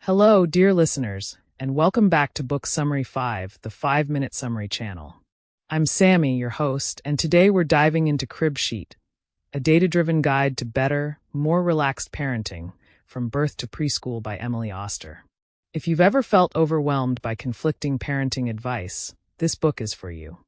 Hello, dear listeners, and welcome back to Book Summary 5, the 5-Minute Summary channel. I'm Sammy, your host, and today we're diving into Crib Sheet, a data-driven guide to better, more relaxed parenting, from birth to preschool by Emily Oster. If you've ever felt overwhelmed by conflicting parenting advice, this book is for you.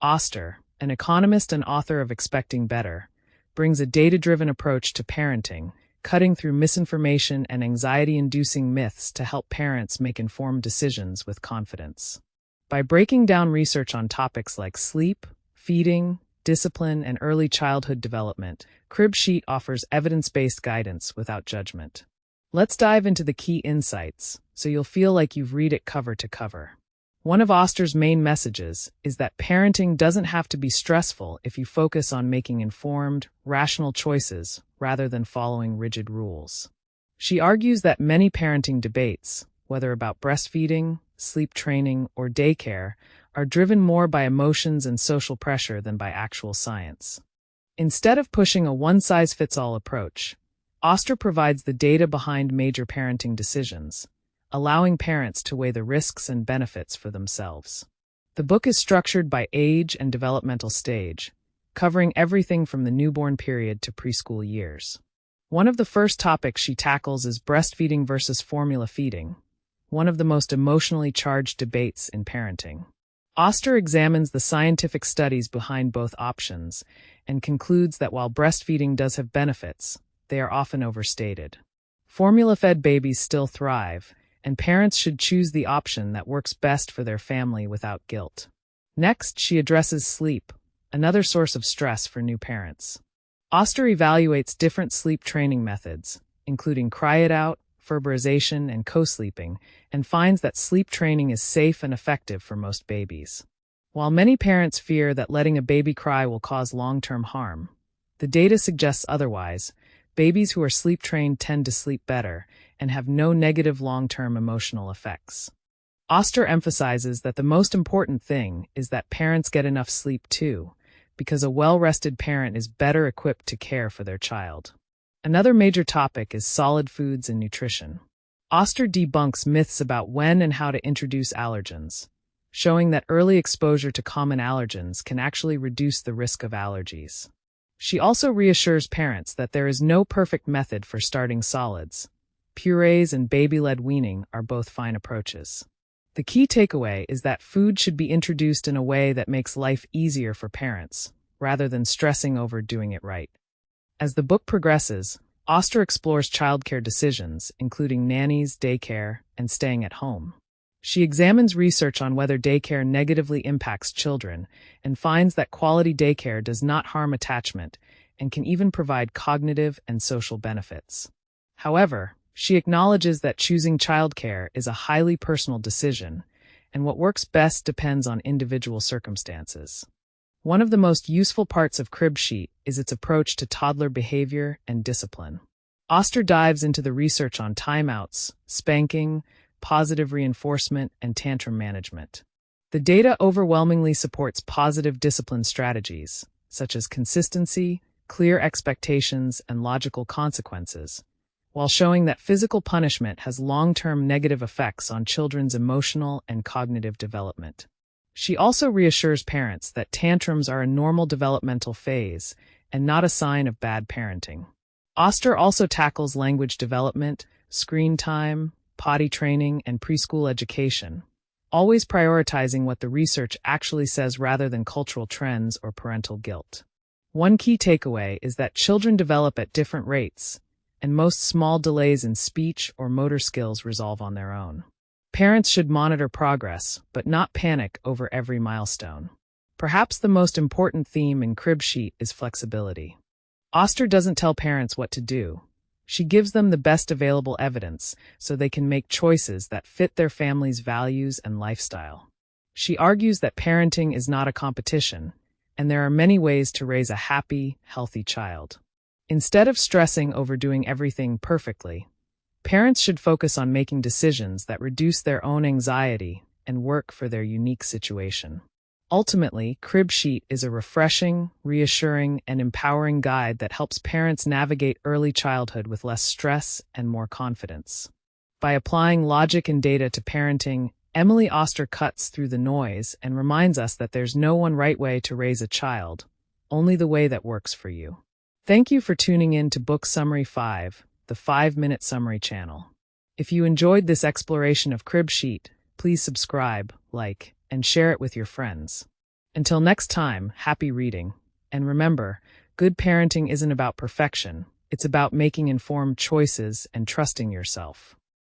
Oster, an economist and author of Expecting Better, brings a data-driven approach to parenting, cutting through misinformation and anxiety-inducing myths to help parents make informed decisions with confidence. By breaking down research on topics like sleep, feeding, discipline, and early childhood development, Crib Sheet offers evidence-based guidance without judgment. Let's dive into the key insights, so you'll feel like you've read it cover to cover. One of Oster's main messages is that parenting doesn't have to be stressful if you focus on making informed, rational choices rather than following rigid rules. She argues that many parenting debates, whether about breastfeeding, sleep training, or daycare, are driven more by emotions and social pressure than by actual science. Instead of pushing a one-size-fits-all approach, Oster provides the data behind major parenting decisions, allowing parents to weigh the risks and benefits for themselves. The book is structured by age and developmental stage, covering everything from the newborn period to preschool years. One of the first topics she tackles is breastfeeding versus formula feeding, one of the most emotionally charged debates in parenting. Oster examines the scientific studies behind both options and concludes that while breastfeeding does have benefits, they are often overstated. Formula-fed babies still thrive, and parents should choose the option that works best for their family without guilt. Next, she addresses sleep, another source of stress for new parents. Oster evaluates different sleep training methods, including cry-it-out, ferberization, and co-sleeping, and finds that sleep training is safe and effective for most babies. While many parents fear that letting a baby cry will cause long-term harm, the data suggests otherwise. Babies who are sleep-trained tend to sleep better and have no negative long-term emotional effects. Oster emphasizes that the most important thing is that parents get enough sleep too, because a well-rested parent is better equipped to care for their child. Another major topic is solid foods and nutrition. Oster debunks myths about when and how to introduce allergens, showing that early exposure to common allergens can actually reduce the risk of allergies. She also reassures parents that there is no perfect method for starting solids. Purees and baby-led weaning are both fine approaches. The key takeaway is that food should be introduced in a way that makes life easier for parents, rather than stressing over doing it right. As the book progresses, Oster explores childcare decisions, including nannies, daycare, and staying at home. She examines research on whether daycare negatively impacts children and finds that quality daycare does not harm attachment and can even provide cognitive and social benefits. However, she acknowledges that choosing childcare is a highly personal decision, and what works best depends on individual circumstances. One of the most useful parts of Crib Sheet is its approach to toddler behavior and discipline. Oster dives into the research on timeouts, spanking, positive reinforcement, and tantrum management. The data overwhelmingly supports positive discipline strategies, such as consistency, clear expectations, and logical consequences, while showing that physical punishment has long-term negative effects on children's emotional and cognitive development. She also reassures parents that tantrums are a normal developmental phase and not a sign of bad parenting. Oster also tackles language development, screen time, potty training, and preschool education, always prioritizing what the research actually says rather than cultural trends or parental guilt. One key takeaway is that children develop at different rates, and most small delays in speech or motor skills resolve on their own. Parents should monitor progress, but not panic over every milestone. Perhaps the most important theme in Crib Sheet is flexibility. Oster doesn't tell parents what to do. She gives them the best available evidence so they can make choices that fit their family's values and lifestyle. She argues that parenting is not a competition, and there are many ways to raise a happy, healthy child. Instead of stressing over doing everything perfectly, parents should focus on making decisions that reduce their own anxiety and work for their unique situation. Ultimately, Crib Sheet is a refreshing, reassuring, and empowering guide that helps parents navigate early childhood with less stress and more confidence. By applying logic and data to parenting, Emily Oster cuts through the noise and reminds us that there's no one right way to raise a child, only the way that works for you. Thank you for tuning in to Book Summary 5, the 5-minute summary channel. If you enjoyed this exploration of Crib Sheet, please subscribe, like, and share it with your friends. Until next time, happy reading. And remember, good parenting isn't about perfection. It's about making informed choices and trusting yourself.